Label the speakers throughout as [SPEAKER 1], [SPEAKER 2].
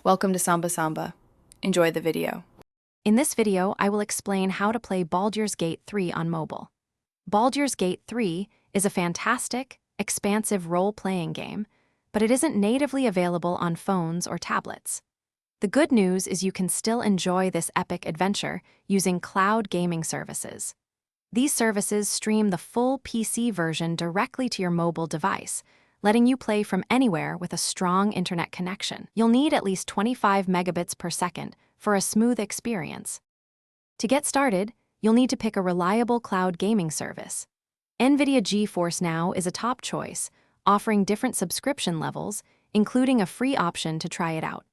[SPEAKER 1] Welcome to Samba Samba. Enjoy the video.
[SPEAKER 2] In this video, I will explain how to play Baldur's Gate 3 on mobile. Baldur's Gate 3 is a fantastic, expansive role-playing game, but it isn't natively available on phones or tablets. The good news is you can still enjoy this epic adventure using cloud gaming services. These services stream the full PC version directly to your mobile device, letting you play from anywhere with a strong internet connection. You'll need at least 25 megabits per second for a smooth experience. To get started, you'll need to pick a reliable cloud gaming service. NVIDIA GeForce Now is a top choice, offering different subscription levels, including a free option to try it out.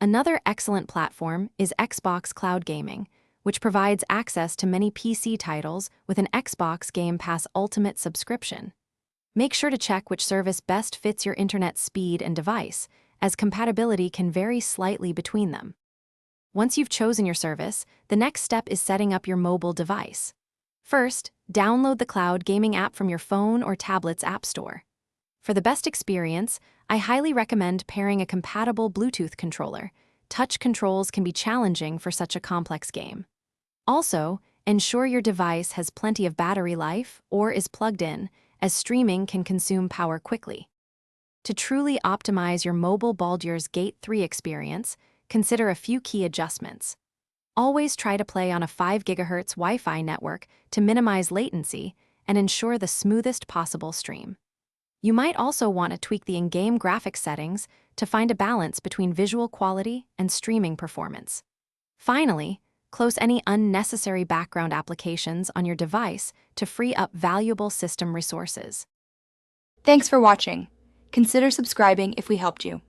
[SPEAKER 2] Another excellent platform is Xbox Cloud Gaming, which provides access to many PC titles with an Xbox Game Pass Ultimate subscription. Make sure to check which service best fits your internet speed and device, as compatibility can vary slightly between them. Once you've chosen your service, the next step is setting up your mobile device. First, download the cloud gaming app from your phone or tablet's app store. For the best experience, I highly recommend pairing a compatible Bluetooth controller. Touch controls can be challenging for such a complex game. Also, ensure your device has plenty of battery life or is plugged in, as streaming can consume power quickly. To truly optimize your mobile Baldur's Gate 3 experience, consider a few key adjustments. Always try to play on a 5 GHz Wi-Fi network to minimize latency and ensure the smoothest possible stream. You might also want to tweak the in-game graphics settings to find a balance between visual quality and streaming performance. Finally, close any unnecessary background applications on your device to free up valuable system resources.
[SPEAKER 1] Thanks for watching. Consider subscribing if we helped you.